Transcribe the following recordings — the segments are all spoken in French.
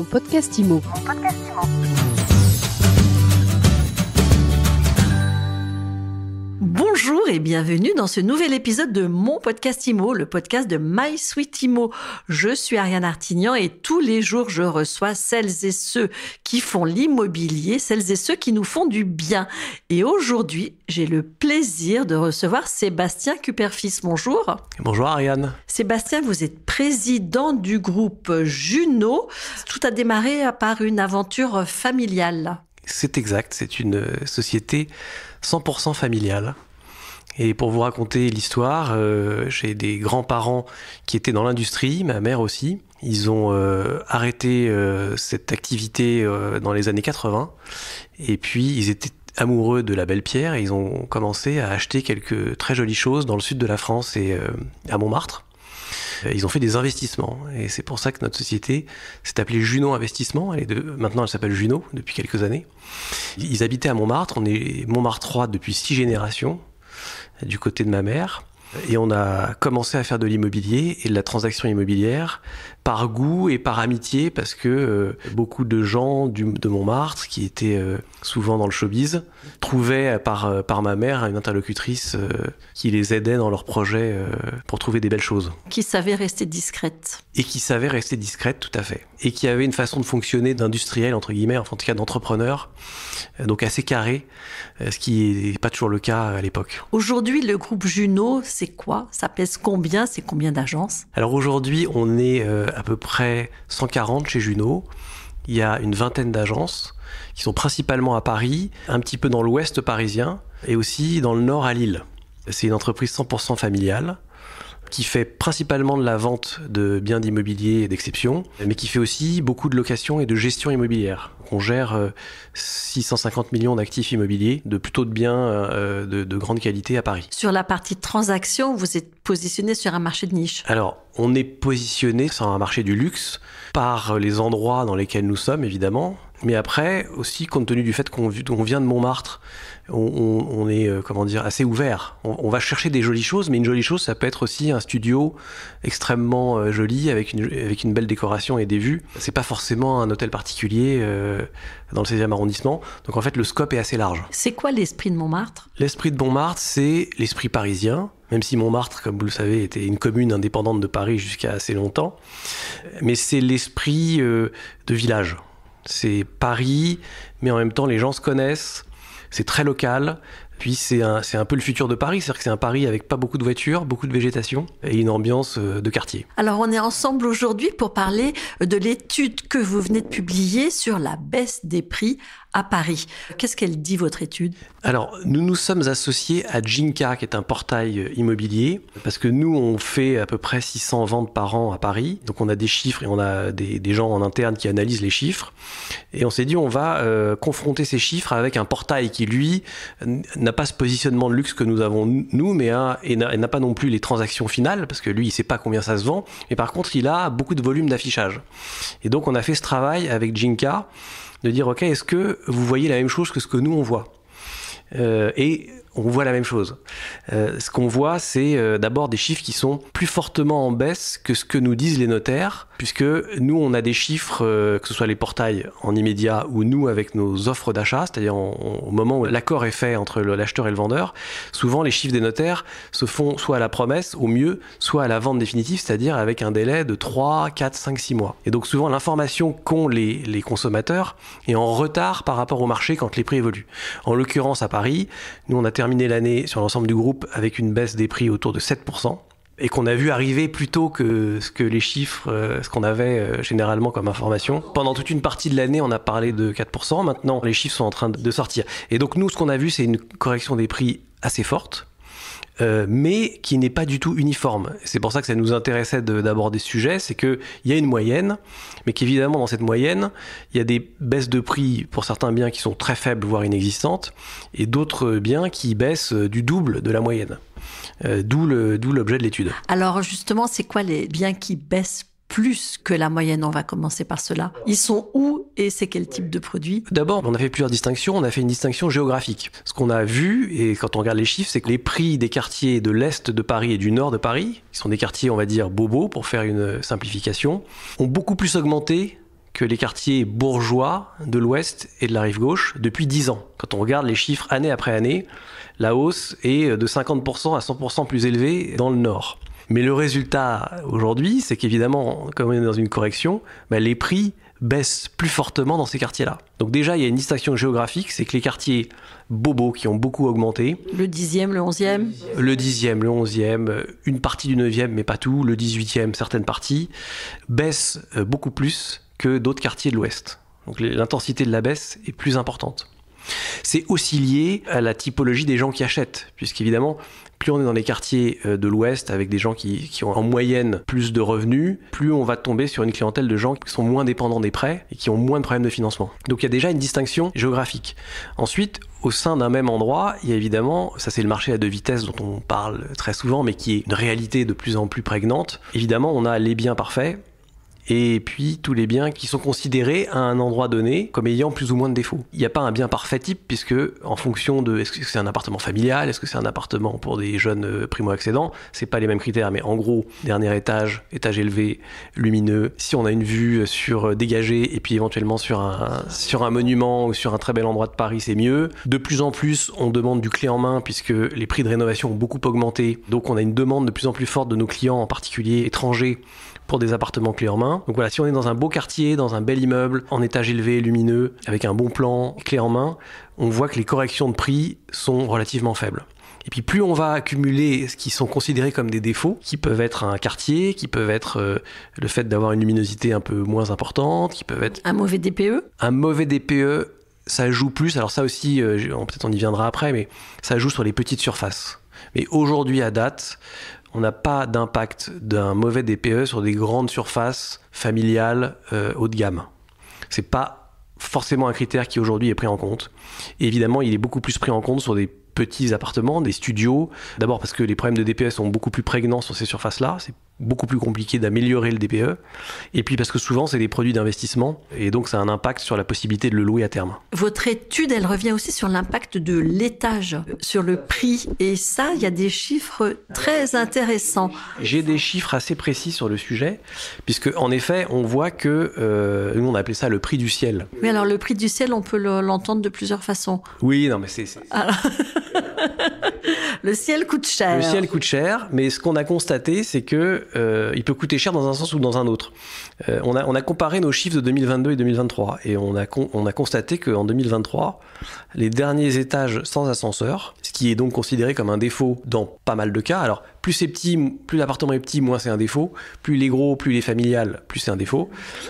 podcast IMO. Bonjour et bienvenue dans ce nouvel épisode de mon podcast IMO, le podcast de My Sweet IMO. Je suis Ariane Artignan et tous les jours je reçois celles et ceux qui font l'immobilier, celles et ceux qui nous font du bien. Et aujourd'hui, j'ai le plaisir de recevoir Sébastien Kuperfis. Bonjour. Bonjour Ariane. Sébastien, vous êtes président du groupe Juno. Tout a démarré par une aventure familiale. C'est exact, c'est une société 100% familiale. Et pour vous raconter l'histoire, j'ai des grands-parents qui étaient dans l'industrie, ma mère aussi. Ils ont arrêté cette activité dans les années 80. Et puis, ils étaient amoureux de la belle pierre et ils ont commencé à acheter quelques très jolies choses dans le sud de la France et à Montmartre. Ils ont fait des investissements et c'est pour ça que notre société s'est appelée Juno Investissement. Maintenant, elle s'appelle Juno depuis quelques années. Ils habitaient à Montmartre. On est Montmartrois depuis 6 générations du côté de ma mère. Et on a commencé à faire de l'immobilier et de la transaction immobilière par goût et par amitié parce que beaucoup de gens de Montmartre qui étaient souvent dans le showbiz trouvaient par ma mère une interlocutrice qui les aidait dans leurs projets pour trouver des belles choses. Qui savait rester discrète. Et qui savait rester discrète, tout à fait. Et qui avait une façon de fonctionner d'industriel, entre guillemets, enfin, en tout cas d'entrepreneur, donc assez carré, ce qui n'est pas toujours le cas à l'époque. Aujourd'hui, le groupe Juno, c'est quoi ? Ça pèse combien ? C'est combien d'agences ? Alors aujourd'hui, on est à peu près 140 chez Juno. Il y a une vingtaine d'agences qui sont principalement à Paris, un petit peu dans l'ouest parisien et aussi dans le nord à Lille. C'est une entreprise 100% familiale qui fait principalement de la vente de biens d'immobilier et d'exception, mais qui fait aussi beaucoup de location et de gestion immobilière. On gère 650 millions d'actifs immobiliers, de plutôt de biens de grande qualité à Paris. Sur la partie transaction, vous êtes positionné sur un marché de niche. Alors, on est positionné sur un marché du luxe par les endroits dans lesquels nous sommes, évidemment. Mais après, aussi, compte tenu du fait qu'on vient de Montmartre, on est assez ouvert. On va chercher des jolies choses, mais une jolie chose, ça peut être aussi un studio extrêmement joli, avec une belle décoration et des vues. C'est pas forcément un hôtel particulier dans le 16e arrondissement. Donc en fait, le scope est assez large. C'est quoi l'esprit de Montmartre ? L'esprit de Montmartre, c'est l'esprit parisien. Même si Montmartre, comme vous le savez, était une commune indépendante de Paris jusqu'à assez longtemps. Mais c'est l'esprit de village. C'est Paris, mais en même temps, les gens se connaissent. C'est très local. Puis c'est un peu le futur de Paris, c'est-à-dire que c'est un Paris avec pas beaucoup de voitures, beaucoup de végétation et une ambiance de quartier. Alors on est ensemble aujourd'hui pour parler de l'étude que vous venez de publier sur la baisse des prix à Paris. Qu'est-ce qu'elle dit, votre étude ? Alors, nous nous sommes associés à Jinka, qui est un portail immobilier, parce que nous, on fait à peu près 600 ventes par an à Paris. Donc, on a des chiffres et on a des gens en interne qui analysent les chiffres. Et on s'est dit, on va confronter ces chiffres avec un portail qui, lui, n'a pas ce positionnement de luxe que nous avons, nous, mais n'a pas non plus les transactions finales, parce que lui, il ne sait pas combien ça se vend. Mais par contre, il a beaucoup de volume d'affichage. Et donc, on a fait ce travail avec Jinka, de dire, OK, est-ce que vous voyez la même chose que ce que nous, on voit ? Et on voit la même chose. Ce qu'on voit, c'est d'abord des chiffres qui sont plus fortement en baisse que ce que nous disent les notaires, puisque nous, on a des chiffres, que ce soit les portails en immédiat ou nous avec nos offres d'achat, c'est-à-dire au moment où l'accord est fait entre l'acheteur et le vendeur, souvent les chiffres des notaires se font soit à la promesse, au mieux, soit à la vente définitive, c'est-à-dire avec un délai de 3, 4, 5, 6 mois. Et donc souvent, l'information qu'ont les consommateurs est en retard par rapport au marché quand les prix évoluent. En l'occurrence, à Paris, nous, on a terminé l'année sur l'ensemble du groupe avec une baisse des prix autour de 7%. Et qu'on a vu arriver plus tôt que ce que les chiffres, ce qu'on avait généralement comme information. Pendant toute une partie de l'année, on a parlé de 4%. Maintenant, les chiffres sont en train de sortir. Et donc nous, ce qu'on a vu, c'est une correction des prix assez forte, mais qui n'est pas du tout uniforme. C'est pour ça que ça nous intéressait d'aborder ce sujet, c'est qu'il y a une moyenne, mais qu'évidemment, dans cette moyenne, il y a des baisses de prix pour certains biens qui sont très faibles, voire inexistantes, et d'autres biens qui baissent du double de la moyenne. D'où l'objet de l'étude. Alors justement, c'est quoi les biens qui baissent plus que la moyenne? On va commencer par cela. Ils sont où et c'est quel type de produit? D'abord, on a fait plusieurs distinctions. On a fait une distinction géographique. Ce qu'on a vu, et quand on regarde les chiffres, c'est que les prix des quartiers de l'Est de Paris et du Nord de Paris, qui sont des quartiers, on va dire, bobos, pour faire une simplification, ont beaucoup plus augmenté que les quartiers bourgeois de l'Ouest et de la rive gauche depuis 10 ans. Quand on regarde les chiffres année après année, la hausse est de 50% à 100% plus élevée dans le Nord. Mais le résultat aujourd'hui, c'est qu'évidemment, comme on est dans une correction, les prix baissent plus fortement dans ces quartiers-là. Donc déjà, il y a une distinction géographique, c'est que les quartiers bobos qui ont beaucoup augmenté. Le 10e, le 11e. Le 10e, le 11e, une partie du 9e, mais pas tout, le 18e, certaines parties, baissent beaucoup plus que d'autres quartiers de l'Ouest. Donc l'intensité de la baisse est plus importante. C'est aussi lié à la typologie des gens qui achètent, puisqu'évidemment, plus on est dans les quartiers de l'Ouest avec des gens qui ont en moyenne plus de revenus, plus on va tomber sur une clientèle de gens qui sont moins dépendants des prêts et qui ont moins de problèmes de financement. Donc il y a déjà une distinction géographique. Ensuite, au sein d'un même endroit, il y a évidemment, ça c'est le marché à deux vitesses dont on parle très souvent, mais qui est une réalité de plus en plus prégnante. Évidemment, on a les biens parfaits, et puis tous les biens qui sont considérés à un endroit donné comme ayant plus ou moins de défauts. Il n'y a pas un bien parfait type, puisque en fonction de est-ce que c'est un appartement familial, est-ce que c'est un appartement pour des jeunes primo-accédants, c'est pas les mêmes critères, mais en gros, dernier étage, étage élevé, lumineux, si on a une vue sur dégagée et puis éventuellement sur un monument ou sur un très bel endroit de Paris, c'est mieux. De plus en plus, on demande du clé en main puisque les prix de rénovation ont beaucoup augmenté, donc on a une demande de plus en plus forte de nos clients, en particulier étrangers, pour des appartements clés en main. Donc voilà, si on est dans un beau quartier, dans un bel immeuble, en étage élevé, lumineux, avec un bon plan, clé en main, on voit que les corrections de prix sont relativement faibles. Et puis plus on va accumuler ce qui sont considérés comme des défauts, qui peuvent être un quartier, qui peuvent être le fait d'avoir une luminosité un peu moins importante, qui peuvent être... Un mauvais DPE ? Un mauvais DPE, ça joue plus, alors ça aussi, peut-être on y viendra après, mais ça joue sur les petites surfaces. Mais aujourd'hui, à date, on n'a pas d'impact d'un mauvais DPE sur des grandes surfaces familiales haut de gamme. C'est pas forcément un critère qui aujourd'hui est pris en compte. Et évidemment, il est beaucoup plus pris en compte sur des petits appartements, des studios. D'abord parce que les problèmes de DPE sont beaucoup plus prégnants sur ces surfaces-là. C'est beaucoup plus compliqué d'améliorer le DPE. Et puis parce que souvent, c'est des produits d'investissement. Et donc, ça a un impact sur la possibilité de le louer à terme. Votre étude, elle revient aussi sur l'impact de l'étage, sur le prix. Et ça, il y a des chiffres très intéressants. J'ai des chiffres assez précis sur le sujet, puisque en effet, on voit que, nous, on a appelé ça le prix du ciel. Oui, alors le prix du ciel, on peut l'entendre de plusieurs façons. Oui, non, mais c'est... Alors... Le ciel coûte cher. Le ciel coûte cher, mais ce qu'on a constaté, c'est que il peut coûter cher dans un sens ou dans un autre. On a comparé nos chiffres de 2022 et 2023, et on a constaté qu'en 2023, les derniers étages sans ascenseur, ce qui est donc considéré comme un défaut dans pas mal de cas, alors plus c'est petit, plus l'appartement est petit, moins c'est un défaut, plus il est gros, plus il est familial, plus c'est un défaut.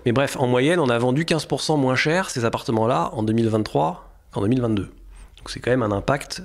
Mais bref, en moyenne, on a vendu 15% moins cher ces appartements-là en 2023 qu'en 2022. Donc c'est quand même un impact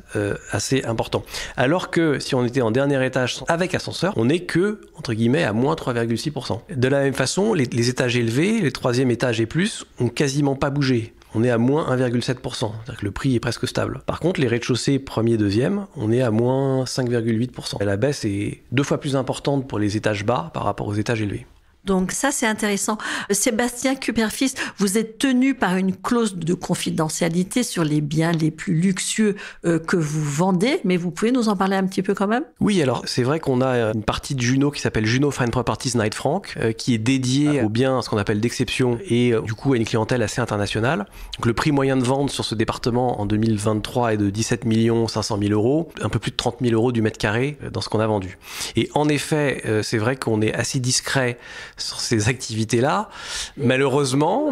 assez important. Alors que si on était en dernier étage avec ascenseur, on n'est que, entre guillemets, à moins 3,6%. De la même façon, les étages élevés, les troisième étages et plus, ont quasiment pas bougé. On est à moins 1,7%, c'est-à-dire que le prix est presque stable. Par contre, les rez-de-chaussée premier, deuxième, on est à moins 5,8%. Et la baisse est 2 fois plus importante pour les étages bas par rapport aux étages élevés. Donc ça, c'est intéressant. Sébastien Kuperfis, vous êtes tenu par une clause de confidentialité sur les biens les plus luxueux que vous vendez, mais vous pouvez nous en parler un petit peu quand même ? Oui, alors c'est vrai qu'on a une partie de Juno qui s'appelle Juno Fine Properties Knight Frank, qui est dédiée aux biens, ce qu'on appelle d'exception, et du coup à une clientèle assez internationale. Donc le prix moyen de vente sur ce département en 2023 est de 17 500 000 euros, un peu plus de 30 000 euros du mètre carré dans ce qu'on a vendu. Et en effet, c'est vrai qu'on est assez discret sur ces activités-là, malheureusement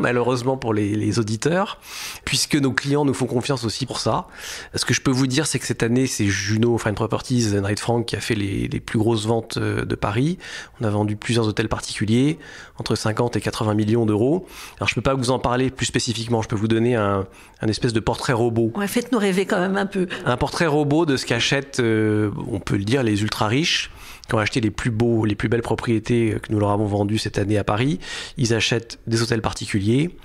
pour les auditeurs, puisque nos clients nous font confiance aussi pour ça. Ce que je peux vous dire, c'est que cette année, c'est Juno Fine Properties Knight Frank qui a fait les plus grosses ventes de Paris. On a vendu plusieurs hôtels particuliers, entre 50 et 80 millions d'euros. Alors, je peux pas vous en parler plus spécifiquement, je peux vous donner un espèce de portrait robot. Ouais, faites-nous rêver quand même un peu. Un portrait robot de ce qu'achètent, on peut le dire, les ultra riches, qui ont acheté les plus belles propriétés que nous leur avons vendues cette année à Paris. Ils achètent des hôtels particuliers.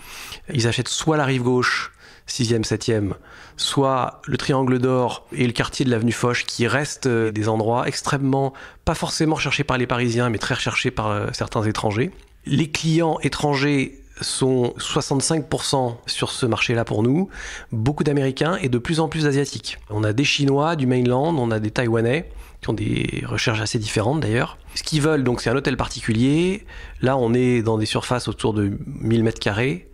Ils achètent soit la rive gauche, 6e, 7e, soit le Triangle d'Or et le quartier de l'avenue Foch, qui restent des endroits extrêmement, pas forcément recherchés par les Parisiens, mais très recherchés par certains étrangers. Les clients étrangers sont 65% sur ce marché-là pour nous, beaucoup d'Américains et de plus en plus d'Asiatiques. On a des Chinois, du mainland, on a des Taïwanais, qui ont des recherches assez différentes d'ailleurs. Ce qu'ils veulent, donc, c'est un hôtel particulier. Là, on est dans des surfaces autour de 1000 mètres carrés,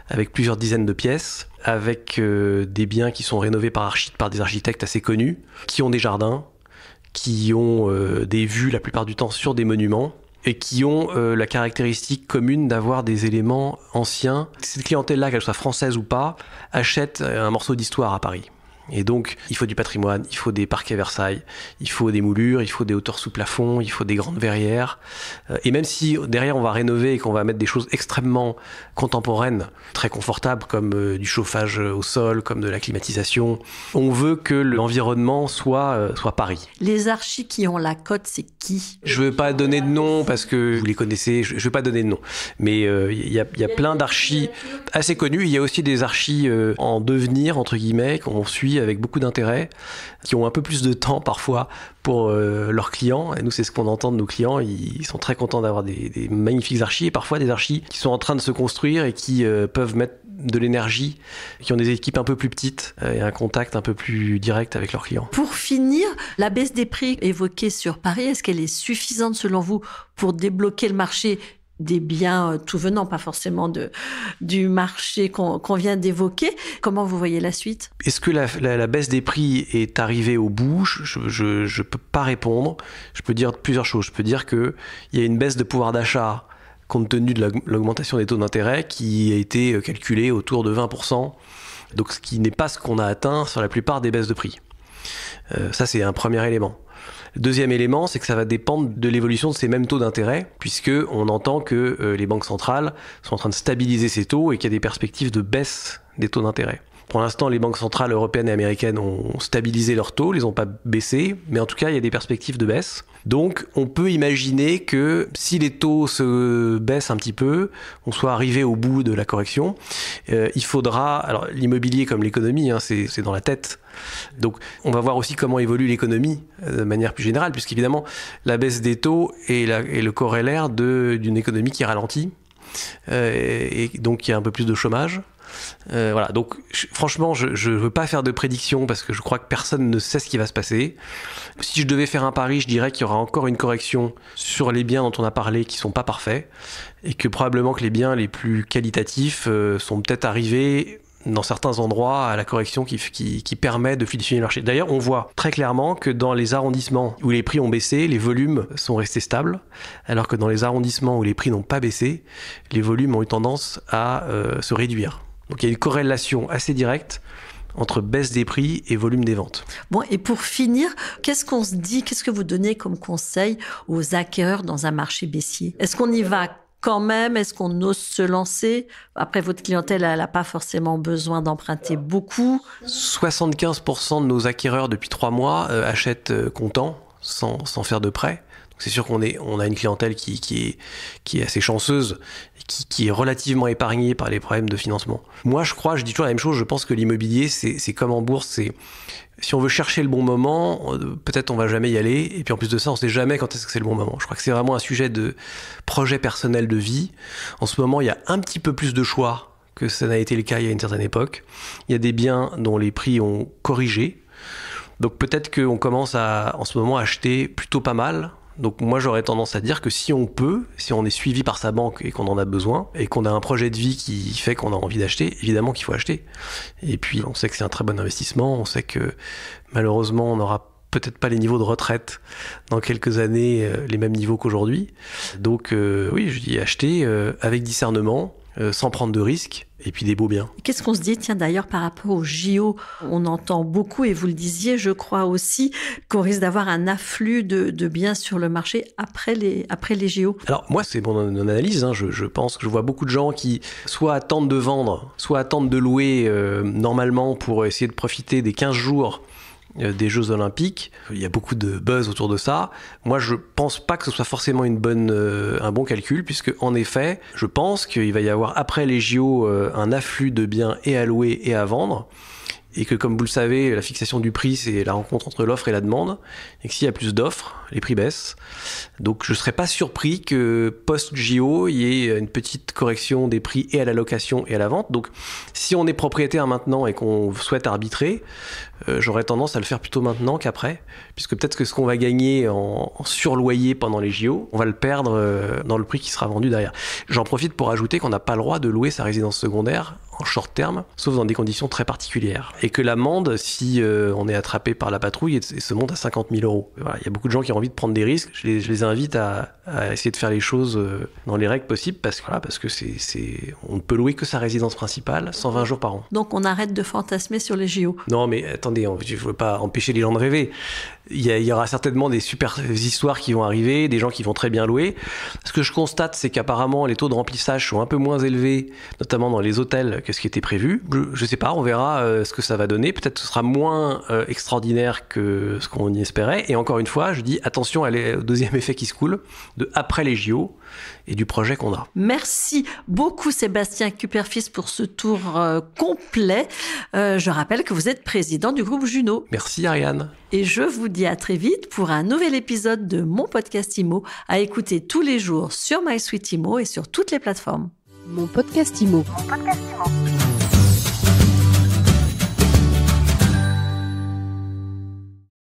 avec plusieurs dizaines de pièces, avec des biens qui sont rénovés par des architectes assez connus, qui ont des jardins, qui ont des vues la plupart du temps sur des monuments, et qui ont la caractéristique commune d'avoir des éléments anciens. Cette clientèle-là, qu'elle soit française ou pas, achète un morceau d'histoire à Paris. Et donc, il faut du patrimoine, il faut des parquets Versailles, il faut des moulures, il faut des hauteurs sous plafond, il faut des grandes verrières. Et même si derrière on va rénover et qu'on va mettre des choses extrêmement contemporaines, très confortables, comme du chauffage au sol, comme de la climatisation, on veut que l'environnement soit Paris. Les archis qui ont la cote, c'est qui ? Je ne veux pas donner de nom parce que vous les connaissez, je ne veux pas donner de nom. Mais il y a plein d'archis assez connus. Il y a aussi des archis en devenir, entre guillemets, qu'on suit avec beaucoup d'intérêt, qui ont un peu plus de temps parfois pour leurs clients. Et nous, c'est ce qu'on entend de nos clients. Ils sont très contents d'avoir des magnifiques archis, et parfois des archis qui sont en train de se construire et qui peuvent mettre de l'énergie, qui ont des équipes un peu plus petites et un contact un peu plus direct avec leurs clients. Pour finir, la baisse des prix évoquée sur Paris, est-ce qu'elle est suffisante selon vous pour débloquer le marché des biens tout venant, pas forcément du marché qu'on vient d'évoquer? Comment vous voyez la suite? Est-ce que la baisse des prix est arrivée au bout? Je peux pas répondre. Je peux dire plusieurs choses. Je peux dire qu'il y a une baisse de pouvoir d'achat compte tenu de l'augmentation des taux d'intérêt qui a été calculée autour de 20%. Donc ce qui n'est pas ce qu'on a atteint sur la plupart des baisses de prix. Ça, c'est un premier élément. Le deuxième élément, c'est que ça va dépendre de l'évolution de ces mêmes taux d'intérêt, puisqu'on entend que les banques centrales sont en train de stabiliser ces taux et qu'il y a des perspectives de baisse des taux d'intérêt. Pour l'instant, les banques centrales européennes et américaines ont stabilisé leurs taux, ils n'ont pas baissé, mais en tout cas, il y a des perspectives de baisse. Donc, on peut imaginer que si les taux se baissent un petit peu, on soit arrivé au bout de la correction. Il faudra, alors l'immobilier comme l'économie, c'est dans la tête. Donc, on va voir aussi comment évolue l'économie de manière plus générale, puisqu'évidemment, la baisse des taux est le corollaire d'une économie qui ralentit, et donc il y a un peu plus de chômage. Voilà, donc franchement, je ne veux pas faire de prédiction parce que je crois que personne ne sait ce qui va se passer. Si je devais faire un pari, je dirais qu'il y aura encore une correction sur les biens dont on a parlé qui ne sont pas parfaits et que probablement que les biens les plus qualitatifs sont peut-être arrivés dans certains endroits à la correction qui permet de fluidifier le marché. D'ailleurs, on voit très clairement que dans les arrondissements où les prix ont baissé, les volumes sont restés stables, alors que dans les arrondissements où les prix n'ont pas baissé, les volumes ont eu tendance à se réduire. Donc il y a une corrélation assez directe entre baisse des prix et volume des ventes. Bon, et pour finir, qu'est-ce qu'on se dit, qu'est-ce que vous donnez comme conseil aux acquéreurs dans un marché baissier? Est-ce qu'on y va quand même? Est-ce qu'on ose se lancer? Après, votre clientèle, elle n'a pas forcément besoin d'emprunter beaucoup. 75% de nos acquéreurs depuis 3 mois achètent comptant, sans faire de prêt. C'est sûr qu'on a une clientèle qui est assez chanceuse, qui est relativement épargnée par les problèmes de financement. Moi, je dis toujours la même chose, je pense que l'immobilier, c'est comme en bourse, si on veut chercher le bon moment, peut-être on va jamais y aller, et puis en plus de ça, on sait jamais quand est-ce que c'est le bon moment. Je crois que c'est vraiment un sujet de projet personnel de vie. En ce moment, il y a un petit peu plus de choix que ça n'a été le cas il y a une certaine époque. Il y a des biens dont les prix ont corrigé, donc peut-être qu'on commence en ce moment à acheter plutôt pas mal. Donc moi j'aurais tendance à dire que si on est suivi par sa banque et qu'on en a besoin, et qu'on a un projet de vie qui fait qu'on a envie d'acheter, évidemment qu'il faut acheter. Et puis on sait que c'est un très bon investissement, on sait que malheureusement on n'aura peut-être pas les niveaux de retraite dans quelques années, les mêmes niveaux qu'aujourd'hui. Donc oui, je dis acheter avec discernement, sans prendre de risques, et puis des beaux biens. Qu'est-ce qu'on se dit, tiens, d'ailleurs, par rapport aux JO? On entend beaucoup, et vous le disiez, je crois aussi, qu'on risque d'avoir un afflux de biens sur le marché après les JO. Alors moi, c'est mon analyse, je pense que je vois beaucoup de gens qui soit attendent de vendre, soit attendent de louer normalement pour essayer de profiter des 15 jours des Jeux Olympiques. Il y a beaucoup de buzz autour de ça. Moi, je pense pas que ce soit forcément un bon calcul, puisque en effet, je pense qu'il va y avoir après les JO un afflux de biens et à louer et à vendre. Et que, comme vous le savez, la fixation du prix, c'est la rencontre entre l'offre et la demande. Et que s'il y a plus d'offres, les prix baissent. Donc, je ne serais pas surpris que post-JO, il y ait une petite correction des prix et à la location et à la vente. Donc, si on est propriétaire maintenant et qu'on souhaite arbitrer, j'aurais tendance à le faire plutôt maintenant qu'après. Puisque peut-être que ce qu'on va gagner en surloyer pendant les JO, on va le perdre dans le prix qui sera vendu derrière. J'en profite pour ajouter qu'on n'a pas le droit de louer sa résidence secondaire en short terme, sauf dans des conditions très particulières. Et que l'amende, si on est attrapé par la patrouille, se monte à 50 000 €. Voilà, il y a beaucoup de gens qui ont envie de prendre des risques. Je les invite à essayer de faire les choses dans les règles possibles, parce que on ne peut louer que sa résidence principale 120 jours par an. Donc on arrête de fantasmer sur les JO. Non, mais attendez, je ne veux pas empêcher les gens de rêver. Il y aura certainement des super histoires qui vont arriver, des gens qui vont très bien louer. Ce que je constate, c'est qu'apparemment, les taux de remplissage sont un peu moins élevés, notamment dans les hôtels, que ce qui était prévu. Je sais pas, on verra ce que ça va donner. Peut-être que ce sera moins extraordinaire que ce qu'on y espérait. Et encore une fois, je dis attention au deuxième effet qui se coule, de après les JO et du projet qu'on a. Merci beaucoup Sébastien Kupperfils pour ce tour complet. Je rappelle que vous êtes président du groupe Juno. Merci Ariane. Et je vous dis à très vite pour un nouvel épisode de Mon Podcast Immo, à écouter tous les jours sur MySuite Immo et sur toutes les plateformes. Mon Podcast Immo. Mon Podcast Immo.